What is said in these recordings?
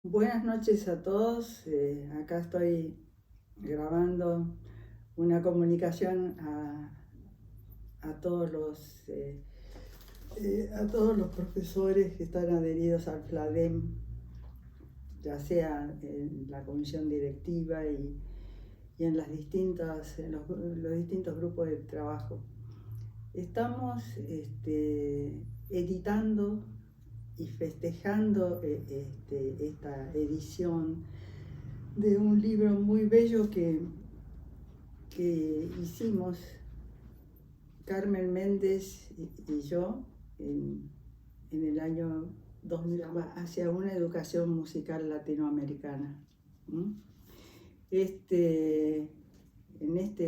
Buenas noches a todos. Acá estoy grabando una comunicación a todos a todos los profesores que están adheridos al FLADEM, ya sea en la comisión directiva y en los distintos grupos de trabajo. Estamos editando y festejando esta edición de un libro muy bello que hicimos Carmen Méndez y yo en el año 2000, hacia una educación musical latinoamericana. En este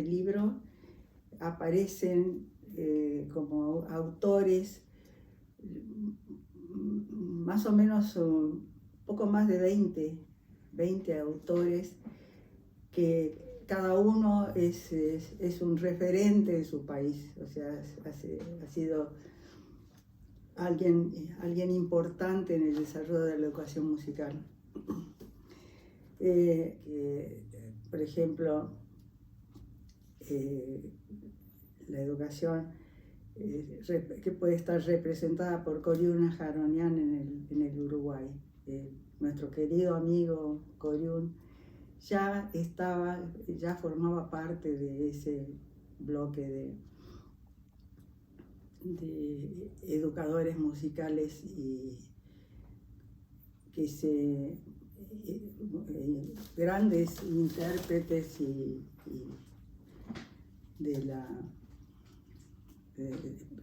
libro aparecen como autores más o menos poco más de 20 autores que cada uno es un referente de su país, o sea, ha sido alguien importante en el desarrollo de la educación musical. Por ejemplo, la educación que puede estar representada por Coriún Jaronian en el Uruguay. Nuestro querido amigo Coriún ya formaba parte de ese bloque de educadores musicales y que grandes intérpretes y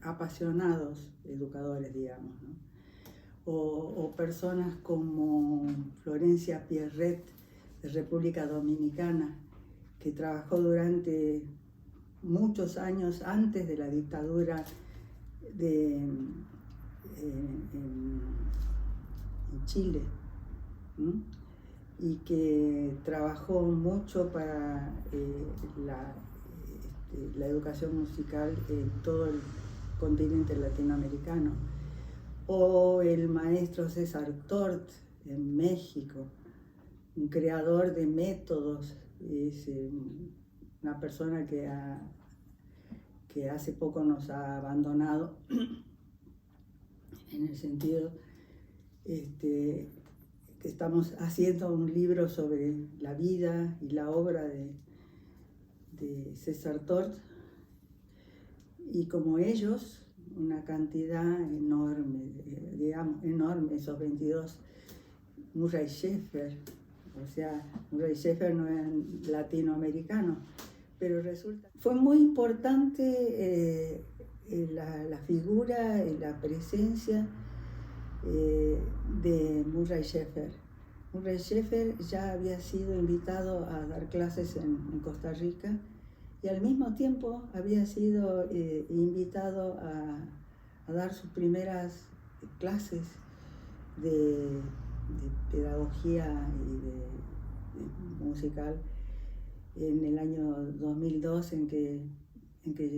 apasionados educadores, digamos, ¿no? O personas como Florencia Pierret, de República Dominicana, que trabajó durante muchos años antes de la dictadura en Chile, y que trabajó mucho para la educación musical en todo el continente latinoamericano. O el maestro César Tort en México, un creador de métodos, es una persona que hace poco nos ha abandonado, en el sentido que estamos haciendo un libro sobre la vida y la obra de César Tort, y como ellos, una cantidad enorme, esos 22. Murray Schafer, o sea, Murray Schafer no es latinoamericano, pero resulta... Fue muy importante la figura y la presencia de Murray Schafer. Murray Schafer ya había sido invitado a dar clases en Costa Rica, y al mismo tiempo había sido invitado a dar sus primeras clases de pedagogía y de musical en el año 2002, en que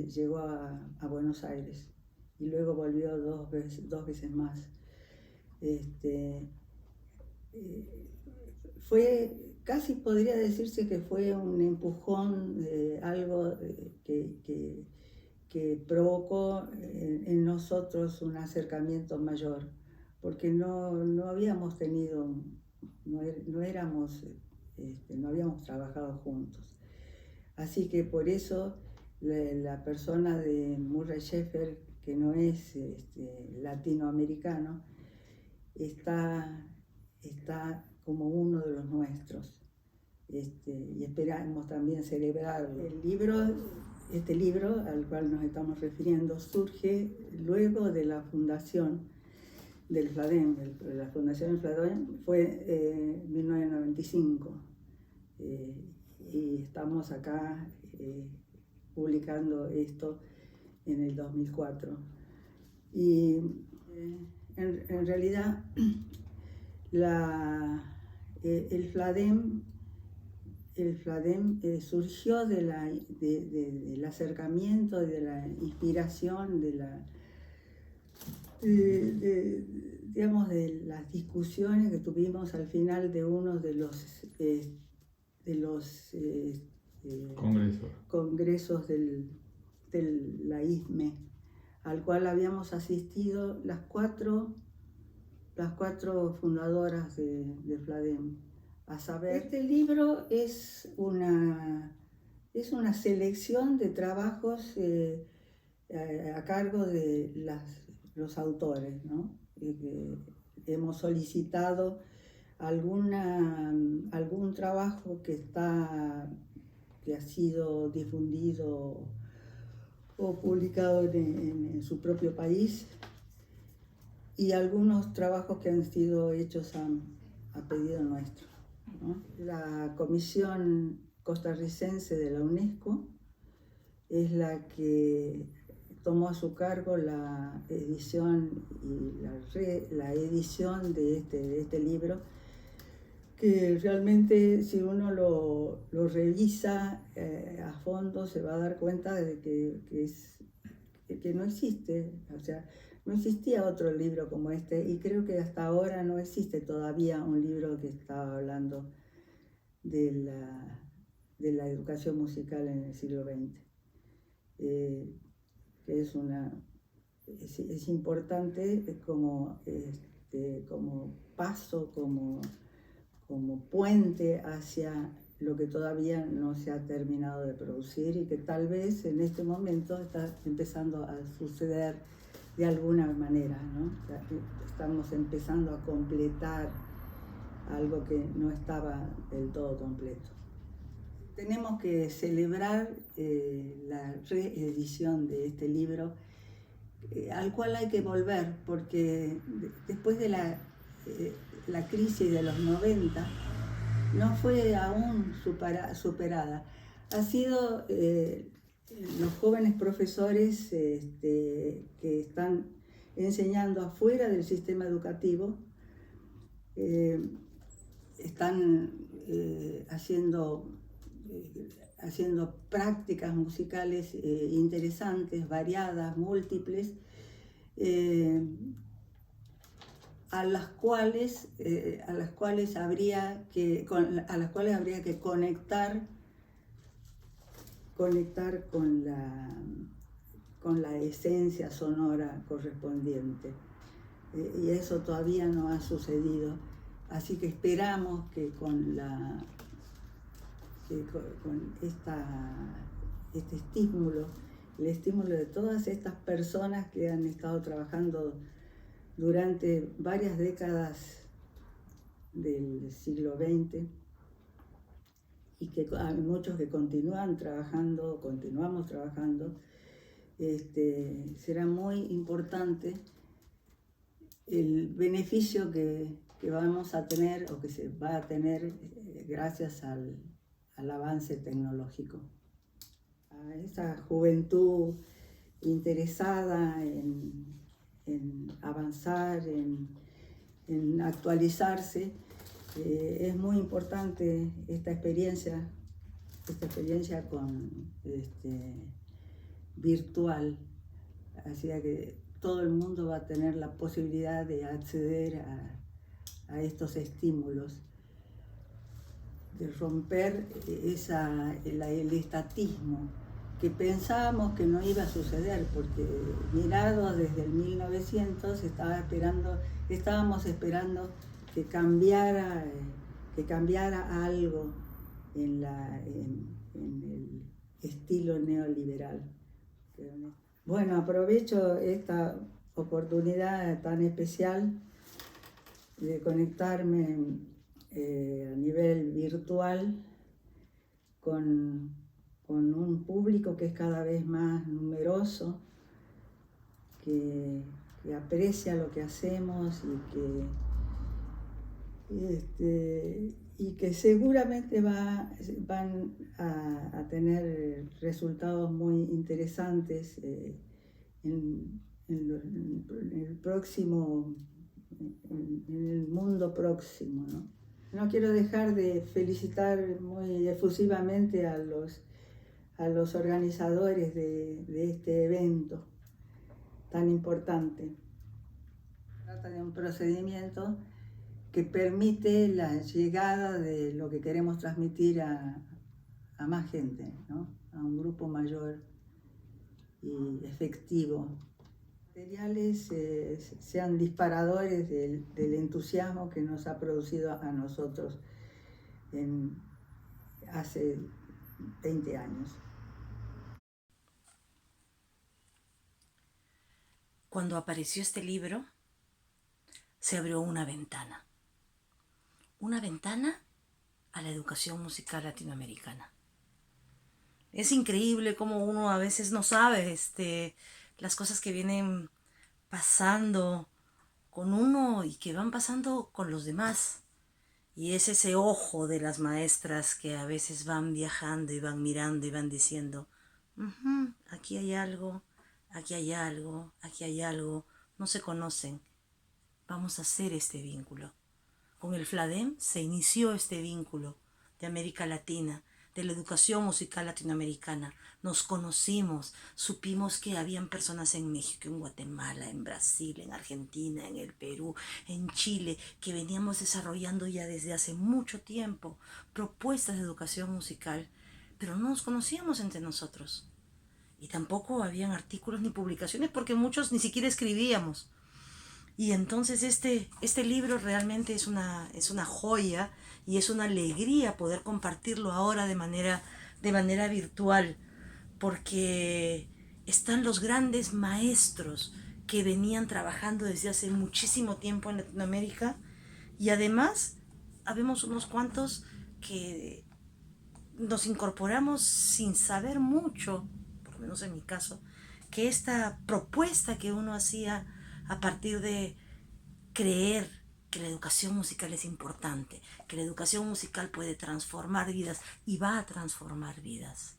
llegó a Buenos Aires, y luego volvió dos veces más. Fue, casi podría decirse que fue un empujón, algo que provocó en nosotros un acercamiento mayor, porque no habíamos tenido, no habíamos trabajado juntos. Así que por eso la persona de Murray Schafer, que no es latinoamericano, está como uno de los nuestros, y esperamos también celebrarlo. Este libro al cual nos estamos refiriendo surge luego de la fundación del FLADEM. La fundación del FLADEM fue en 1995, y estamos acá publicando esto en el 2004. Y en realidad el FLADEM surgió del acercamiento, de la inspiración, de digamos, de las discusiones que tuvimos al final de uno de los congresos de la ISME, al cual habíamos asistido las cuatro fundadoras de FLADEM. A saber, este libro es una selección de trabajos a cargo de los autores, ¿no? Hemos solicitado algún trabajo que ha sido difundido o publicado en su propio país, y algunos trabajos que han sido hechos a pedido nuestro, ¿no? La Comisión Costarricense de la UNESCO es la que tomó a su cargo la edición y la edición de este libro, que realmente, si uno lo revisa a fondo, se va a dar cuenta de que no existe, o sea, no existía otro libro como este, y creo que hasta ahora no existe todavía un libro que está hablando de la educación musical en el siglo XX. Que es importante como paso, como puente hacia lo que todavía no se ha terminado de producir y que tal vez en este momento está empezando a suceder de alguna manera, ¿no? O sea, estamos empezando a completar algo que no estaba del todo completo. Tenemos que celebrar la reedición de este libro, al cual hay que volver, porque después de la crisis de los 90 no fue aún superada. Ha sido los jóvenes profesores que están enseñando afuera del sistema educativo, están haciendo prácticas musicales interesantes, variadas, múltiples, a las cuales habría que conectar con la esencia sonora correspondiente. Y eso todavía no ha sucedido. Así que esperamos que con este estímulo, el estímulo de todas estas personas que han estado trabajando durante varias décadas del siglo XX, y que hay muchos que continuamos trabajando, será muy importante el beneficio que vamos a tener o que se va a tener gracias al avance tecnológico. A esa juventud interesada en avanzar, en actualizarse, es muy importante esta experiencia virtual, así que todo el mundo va a tener la posibilidad de acceder a estos estímulos, de romper el estatismo que pensábamos que no iba a suceder, porque mirado desde el 1900 estábamos esperando que cambiara algo en el estilo neoliberal. Bueno, aprovecho esta oportunidad tan especial de conectarme a nivel virtual con un público que es cada vez más numeroso, que aprecia lo que hacemos y que seguramente van a tener resultados muy interesantes en el mundo próximo, ¿no? No quiero dejar de felicitar muy efusivamente a los organizadores de este evento tan importante. Trata de un procedimiento que permite la llegada de lo que queremos transmitir a más gente, ¿no? A un grupo mayor y efectivo. Materiales sean disparadores del entusiasmo que nos ha producido a nosotros hace 20 años. Cuando apareció este libro, se abrió una ventana a la educación musical latinoamericana. Es increíble cómo uno a veces no sabe las cosas que vienen pasando con uno y que van pasando con los demás. Y es ese ojo de las maestras que a veces van viajando y van mirando y van diciendo, aquí hay algo, aquí hay algo, aquí hay algo, no se conocen, vamos a hacer este vínculo. Con el FLADEM se inició este vínculo de América Latina, de la educación musical latinoamericana. Nos conocimos, supimos que habían personas en México, en Guatemala, en Brasil, en Argentina, en el Perú, en Chile, que veníamos desarrollando ya desde hace mucho tiempo propuestas de educación musical, pero no nos conocíamos entre nosotros. Y tampoco habían artículos ni publicaciones porque muchos ni siquiera escribíamos. Y entonces este libro realmente es una joya y es una alegría poder compartirlo ahora de manera virtual, porque están los grandes maestros que venían trabajando desde hace muchísimo tiempo en Latinoamérica, y además habemos unos cuantos que nos incorporamos sin saber mucho, por lo menos en mi caso, que esta propuesta que uno hacía a partir de creer que la educación musical es importante, que la educación musical puede transformar vidas y va a transformar vidas,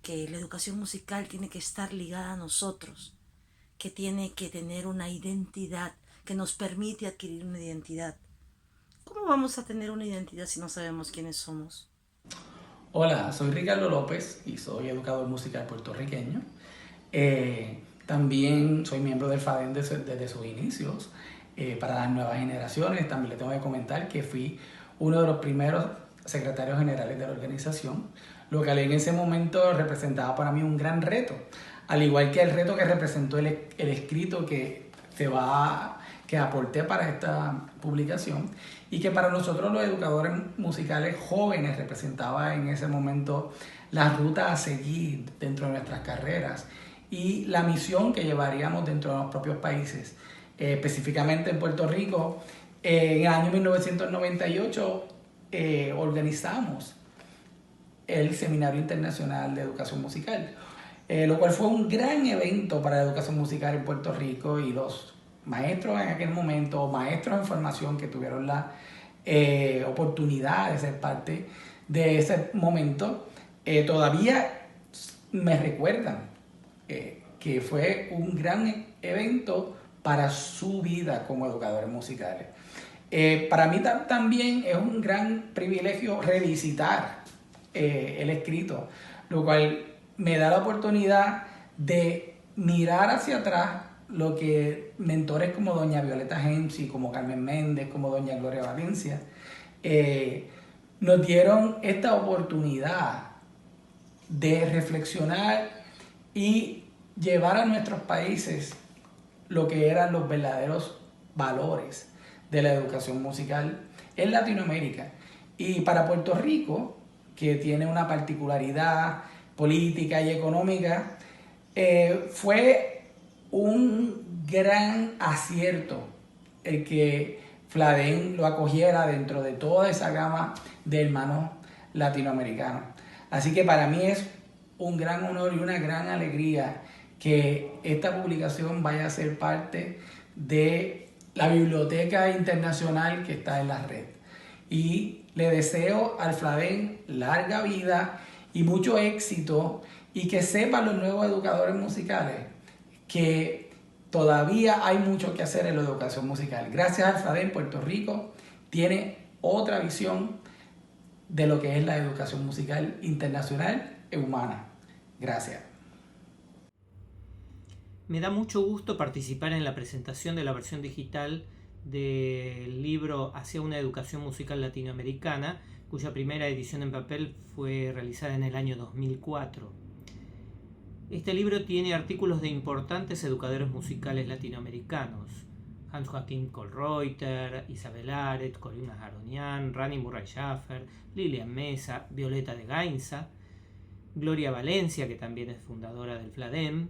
que la educación musical tiene que estar ligada a nosotros, que tiene que tener una identidad, que nos permite adquirir una identidad. ¿Cómo vamos a tener una identidad si no sabemos quiénes somos? Hola, soy Ricardo López y soy educador musical puertorriqueño. También soy miembro del FADEN desde sus inicios. Para las nuevas generaciones también le tengo que comentar que fui uno de los primeros secretarios generales de la organización, lo que en ese momento representaba para mí un gran reto, al igual que el reto que representó el escrito que aporté para esta publicación y que para nosotros los educadores musicales jóvenes representaba en ese momento la ruta a seguir dentro de nuestras carreras y la misión que llevaríamos dentro de los propios países. Específicamente en Puerto Rico, en el año 1998 organizamos el Seminario Internacional de Educación Musical, lo cual fue un gran evento para la educación musical en Puerto Rico, y los maestros en aquel momento, maestros en formación que tuvieron la oportunidad de ser parte de ese momento, todavía me recuerdan que fue un gran evento para su vida como educadores musicales. Para mí también es un gran privilegio revisitar el escrito, lo cual me da la oportunidad de mirar hacia atrás lo que mentores como doña Violeta Gensi, como Carmen Méndez, como doña Gloria Valencia, nos dieron esta oportunidad de reflexionar y llevar a nuestros países lo que eran los verdaderos valores de la educación musical en Latinoamérica. Y para Puerto Rico, que tiene una particularidad política y económica, fue un gran acierto el que FLADEM lo acogiera dentro de toda esa gama de hermanos latinoamericanos. Así que para mí es un gran honor y una gran alegría que esta publicación vaya a ser parte de la biblioteca internacional que está en la red. Y le deseo al FLADEM larga vida y mucho éxito, y que sepan los nuevos educadores musicales que todavía hay mucho que hacer en la educación musical. Gracias al FLADEM, Puerto Rico tiene otra visión de lo que es la educación musical internacional e humana. Gracias. Me da mucho gusto participar en la presentación de la versión digital del libro Hacia una educación musical latinoamericana, cuya primera edición en papel fue realizada en el año 2004. Este libro tiene artículos de importantes educadores musicales latinoamericanos: Hans Joachim Kollreuter, Isabel Aret, Corina Jaronian, Rani Murray Schaffer, Lilian Mesa, Violeta de Gainza, Gloria Valencia, que también es fundadora del FLADEM,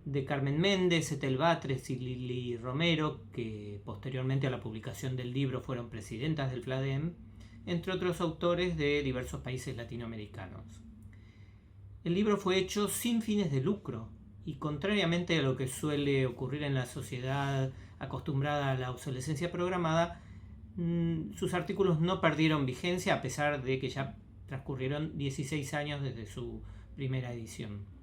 de Carmen Méndez, Etel Batres y Lili Romero, que posteriormente a la publicación del libro fueron presidentas del FLADEM, entre otros autores de diversos países latinoamericanos. El libro fue hecho sin fines de lucro y, contrariamente a lo que suele ocurrir en la sociedad acostumbrada a la obsolescencia programada, sus artículos no perdieron vigencia a pesar de que ya transcurrieron 16 años desde su primera edición.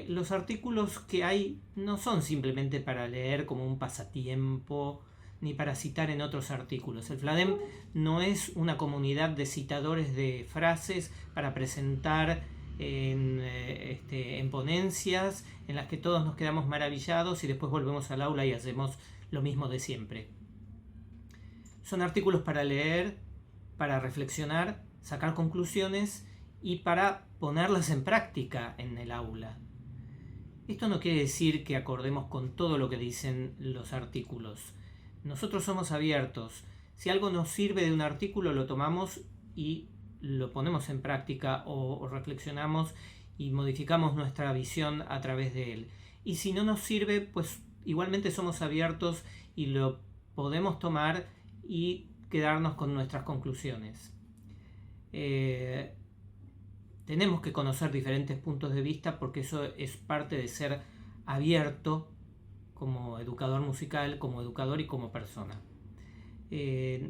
Los artículos que hay no son simplemente para leer como un pasatiempo ni para citar en otros artículos. El FLADEM no es una comunidad de citadores de frases para presentar en ponencias en las que todos nos quedamos maravillados y después volvemos al aula y hacemos lo mismo de siempre. Son artículos para leer, para reflexionar, sacar conclusiones y para ponerlas en práctica en el aula. Esto no quiere decir que acordemos con todo lo que dicen los artículos. Nosotros somos abiertos. Si algo nos sirve de un artículo, lo tomamos y lo ponemos en práctica o reflexionamos y modificamos nuestra visión a través de él. Y si no nos sirve, pues igualmente somos abiertos y lo podemos tomar y quedarnos con nuestras conclusiones. Tenemos que conocer diferentes puntos de vista porque eso es parte de ser abierto como educador musical, como educador y como persona.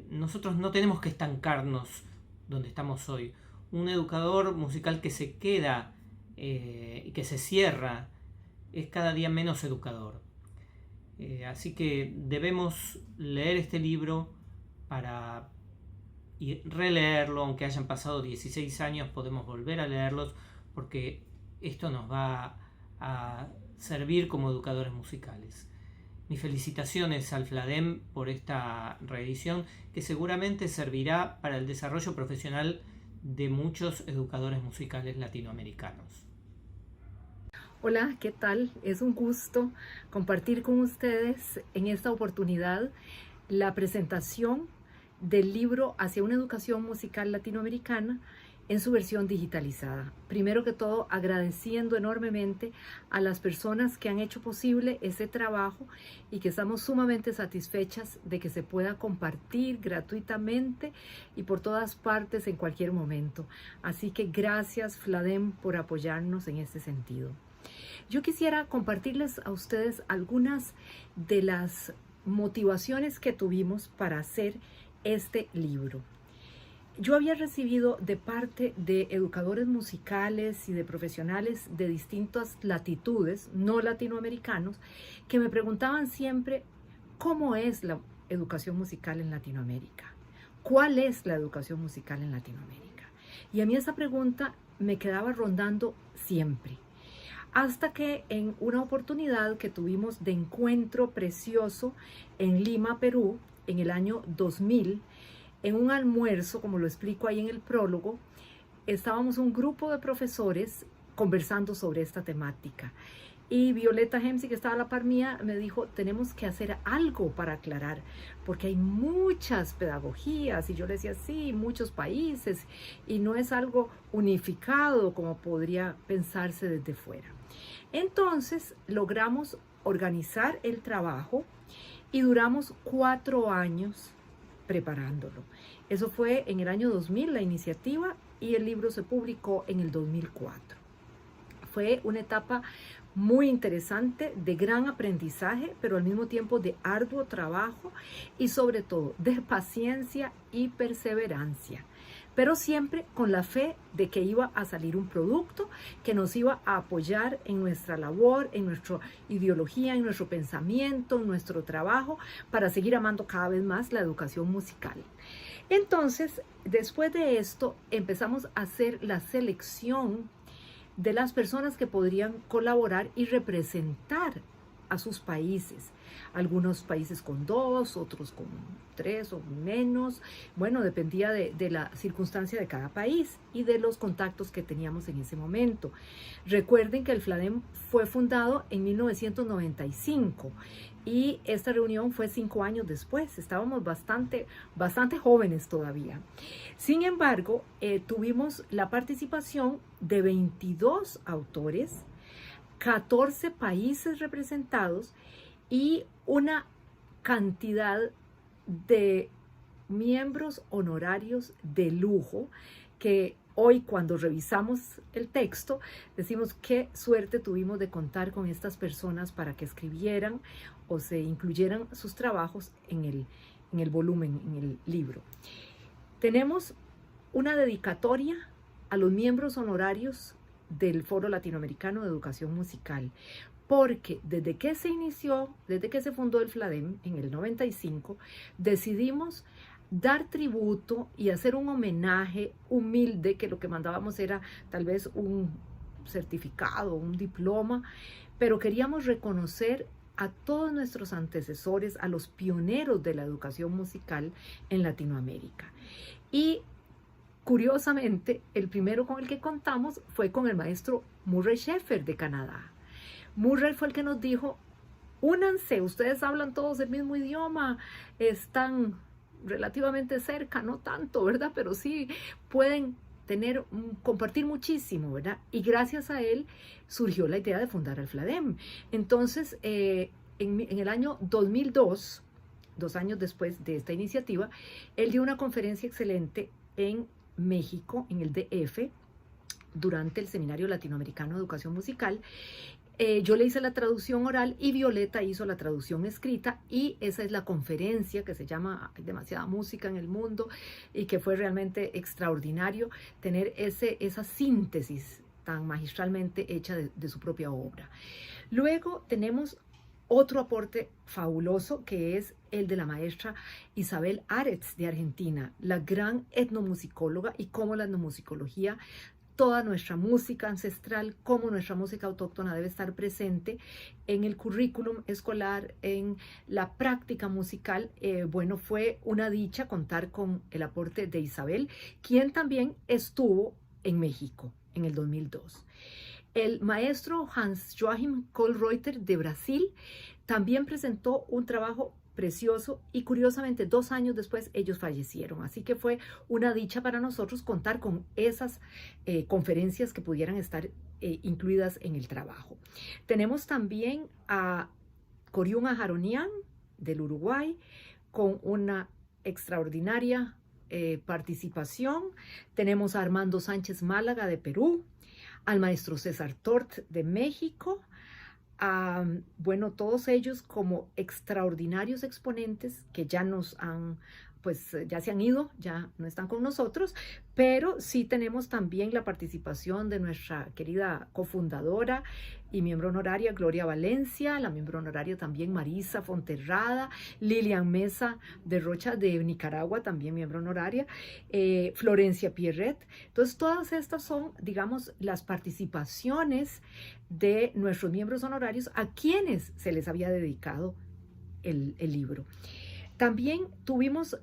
Nosotros no tenemos que estancarnos donde estamos hoy. Un educador musical que se queda y que se cierra es cada día menos educador. Así que debemos leer este libro y releerlo, aunque hayan pasado 16 años, podemos volver a leerlos porque esto nos va a servir como educadores musicales. Mis felicitaciones al FLADEM por esta reedición que seguramente servirá para el desarrollo profesional de muchos educadores musicales latinoamericanos. Hola, ¿qué tal? Es un gusto compartir con ustedes en esta oportunidad la presentación del libro Hacia una educación musical latinoamericana en su versión digitalizada. Primero que todo, agradeciendo enormemente a las personas que han hecho posible ese trabajo y que estamos sumamente satisfechas de que se pueda compartir gratuitamente y por todas partes en cualquier momento. Así que gracias, FLADEM, por apoyarnos en este sentido. Yo quisiera compartirles a ustedes algunas de las motivaciones que tuvimos para hacer este libro. Yo había recibido de parte de educadores musicales y de profesionales de distintas latitudes, no latinoamericanos, que me preguntaban siempre cómo es la educación musical en Latinoamérica, cuál es la educación musical en Latinoamérica. Y a mí esa pregunta me quedaba rondando siempre. Hasta que en una oportunidad que tuvimos de encuentro precioso en Lima, Perú, en el año 2000, en un almuerzo, como lo explico ahí en el prólogo, estábamos un grupo de profesores conversando sobre esta temática. Y Violeta Hemsi, que estaba a la par mía, me dijo, tenemos que hacer algo para aclarar, porque hay muchas pedagogías. Y yo le decía, sí, muchos países, y no es algo unificado como podría pensarse desde fuera. Entonces logramos organizar el trabajo y duramos 4 años preparándolo. Eso fue en el año 2000 la iniciativa y el libro se publicó en el 2004. Fue una etapa muy interesante, de gran aprendizaje, pero al mismo tiempo de arduo trabajo y sobre todo de paciencia y perseverancia. Pero siempre con la fe de que iba a salir un producto que nos iba a apoyar en nuestra labor, en nuestra ideología, en nuestro pensamiento, en nuestro trabajo, para seguir amando cada vez más la educación musical. Entonces, después de esto, empezamos a hacer la selección de las personas que podrían colaborar y representar a sus países. Algunos países con 2, otros con 3 o menos. Bueno, dependía de la circunstancia de cada país y de los contactos que teníamos en ese momento. Recuerden que el FLADEM fue fundado en 1995 y esta reunión fue 5 años después. Estábamos bastante jóvenes todavía. Sin embargo, tuvimos la participación de 22 autores, 14 países representados y una cantidad de miembros honorarios de lujo que hoy, cuando revisamos el texto, decimos qué suerte tuvimos de contar con estas personas para que escribieran o se incluyeran sus trabajos en el volumen, en el libro. Tenemos una dedicatoria a los miembros honorarios del Foro Latinoamericano de Educación Musical, porque desde que se inició, desde que se fundó el FLADEM en el 95, decidimos dar tributo y hacer un homenaje humilde, que lo que mandábamos era tal vez un certificado, un diploma, pero queríamos reconocer a todos nuestros antecesores, a los pioneros de la educación musical en Latinoamérica. Y curiosamente, el primero con el que contamos fue con el maestro Murray Schafer de Canadá. Murray fue el que nos dijo: únanse, ustedes hablan todos el mismo idioma, están relativamente cerca, no tanto, ¿verdad? Pero sí pueden compartir muchísimo, ¿verdad? Y gracias a él surgió la idea de fundar el FLADEM. Entonces, en el año 2002, 2 años después de esta iniciativa, él dio una conferencia excelente en México, en el DF, durante el Seminario Latinoamericano de Educación Musical. Yo le hice la traducción oral y Violeta hizo la traducción escrita, y esa es la conferencia que se llama Hay demasiada música en el mundo, y que fue realmente extraordinario tener esa síntesis tan magistralmente hecha de su propia obra. Luego tenemos otro aporte fabuloso, que es el de la maestra Isabel Aretz de Argentina, la gran etnomusicóloga, y cómo la etnomusicología, toda nuestra música ancestral, como nuestra música autóctona, debe estar presente en el currículum escolar, en la práctica musical. Bueno, fue una dicha contar con el aporte de Isabel, quien también estuvo en México en el 2002. El maestro Hans-Joachim Kohlreuter de Brasil también presentó un trabajo precioso, y curiosamente 2 años después ellos fallecieron, así que fue una dicha para nosotros contar con esas conferencias que pudieran estar incluidas en el trabajo. Tenemos también a Coriún Ajaronian del Uruguay con una extraordinaria participación. Tenemos a Armando Sánchez Málaga de Perú, al maestro César Tort de México. Bueno, todos ellos como extraordinarios exponentes que ya ya se han ido, ya no están con nosotros, pero sí tenemos también la participación de nuestra querida cofundadora y miembro honoraria Gloria Valencia, la miembro honoraria también Marisa Fonterrada, Lilian Mesa de Rocha de Nicaragua, también miembro honoraria, Florencia Pierret. Entonces, todas estas son, digamos, las participaciones de nuestros miembros honorarios a quienes se les había dedicado el libro. También tuvimos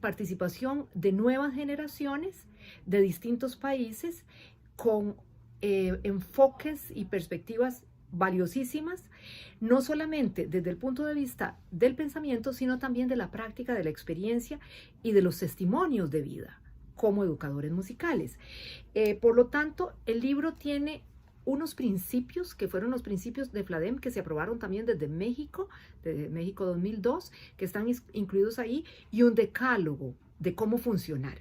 participación de nuevas generaciones de distintos países con enfoques y perspectivas valiosísimas, no solamente desde el punto de vista del pensamiento, sino también de la práctica, de la experiencia y de los testimonios de vida como educadores musicales. Por lo tanto, el libro tiene unos principios que fueron los principios de FLADEM, que se aprobaron también desde México 2002, que están incluidos ahí, y un decálogo de cómo funcionar.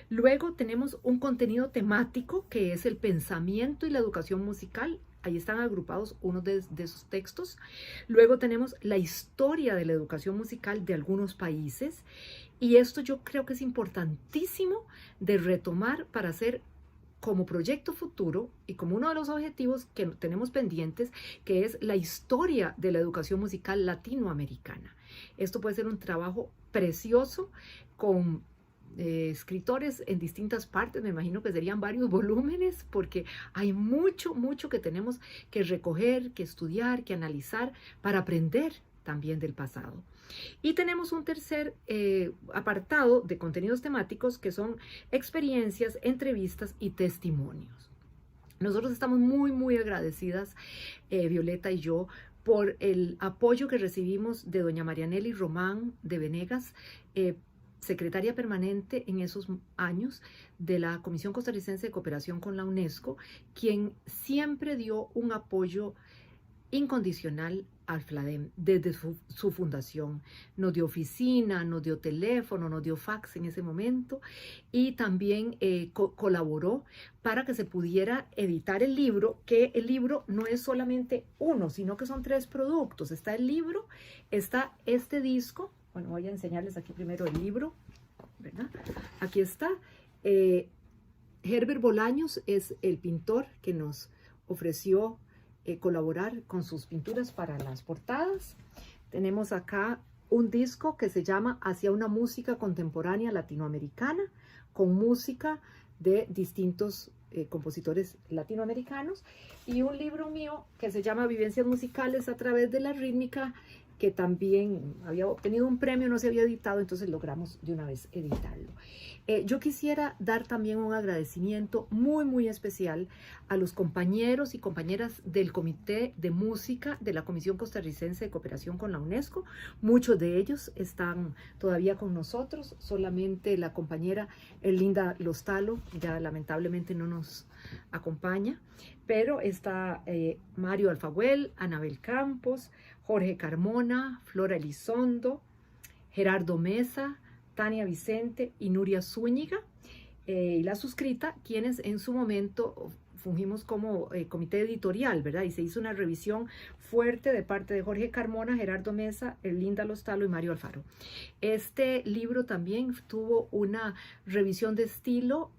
Luego tenemos un contenido temático, que es el pensamiento y la educación musical. Ahí están agrupados unos de esos textos. Luego tenemos la historia de la educación musical de algunos países, y esto yo creo que es importantísimo de retomar para hacer como proyecto futuro y como uno de los objetivos que tenemos pendientes, que es la historia de la educación musical latinoamericana. Esto puede ser un trabajo precioso con escritores en distintas partes, me imagino que serían varios volúmenes, porque hay mucho, mucho que tenemos que recoger, que estudiar, que analizar para aprender también del pasado. Y tenemos un tercer apartado de contenidos temáticos que son experiencias, entrevistas y testimonios. Nosotros estamos muy, muy agradecidas, Violeta y yo, por el apoyo que recibimos de doña Marianely Román de Venegas, secretaria permanente en esos años de la Comisión Costarricense de Cooperación con la UNESCO, quien siempre dio un apoyo incondicional al FLADEM desde su fundación. Nos dio oficina, nos dio teléfono, nos dio fax en ese momento, y también colaboró para que se pudiera editar el libro, que el libro no es solamente uno, sino que son 3 productos. Está el libro, está este disco. Bueno, voy a enseñarles aquí primero el libro, ¿verdad? Aquí está. Herbert Bolaños es el pintor que nos ofreció colaborar con sus pinturas para las portadas. Tenemos acá un disco que se llama Hacia una música contemporánea latinoamericana, con música de distintos compositores latinoamericanos, y un libro mío que se llama Vivencias musicales a través de la rítmica, que también había obtenido un premio, no se había editado, entonces logramos de una vez editarlo. Yo quisiera dar también un agradecimiento muy, muy especial a los compañeros y compañeras del Comité de Música de la Comisión Costarricense de Cooperación con la UNESCO. Muchos de ellos están todavía con nosotros, solamente la compañera Erlinda Lostalo ya lamentablemente no nos acompaña, pero está Mario Alfahuel, Anabel Campos, Jorge Carmona, Flora Elizondo, Gerardo Mesa, Tania Vicente y Nuria Zúñiga, y la suscrita, quienes en su momento fungimos como comité editorial, ¿verdad? Y se hizo una revisión fuerte de parte de Jorge Carmona, Gerardo Mesa, Erlinda Lostalo y Mario Alfaro. Este libro también tuvo una revisión de estilo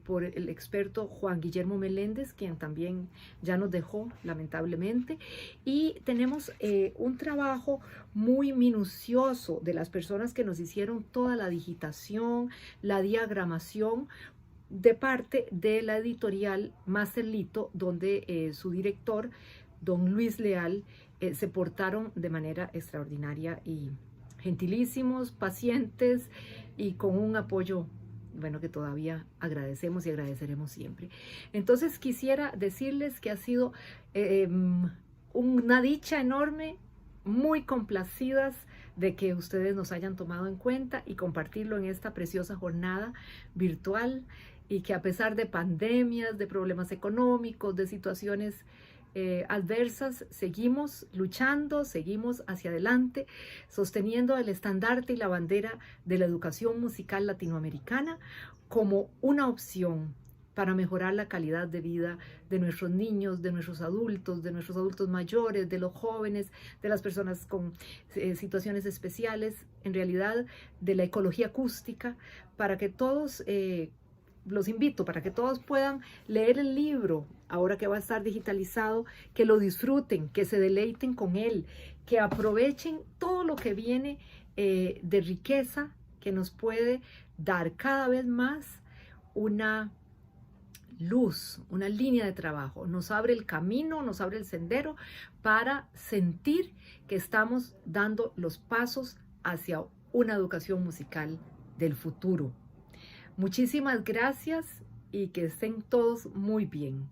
por el experto Juan Guillermo Meléndez, quien también ya nos dejó lamentablemente, y tenemos un trabajo muy minucioso de las personas que nos hicieron toda la digitación, la diagramación, de parte de la editorial Masterlito, donde su director, don Luis Leal, se portaron de manera extraordinaria y gentilísimos, pacientes y con un apoyo, bueno, que todavía agradecemos y agradeceremos siempre. Entonces quisiera decirles que ha sido una dicha enorme, muy complacidas de que ustedes nos hayan tomado en cuenta y compartirlo en esta preciosa jornada virtual, y que a pesar de pandemias, de problemas económicos, de situaciones adversas, seguimos luchando, seguimos hacia adelante, sosteniendo el estandarte y la bandera de la educación musical latinoamericana como una opción para mejorar la calidad de vida de nuestros niños, de nuestros adultos mayores, de los jóvenes, de las personas con situaciones especiales, en realidad de la ecología acústica, para que todos los invito para que todos puedan leer el libro, ahora que va a estar digitalizado, que lo disfruten, que se deleiten con él, que aprovechen todo lo que viene de riqueza, que nos puede dar cada vez más una luz, una línea de trabajo, nos abre el camino, nos abre el sendero para sentir que estamos dando los pasos hacia una educación musical del futuro. Muchísimas gracias y que estén todos muy bien.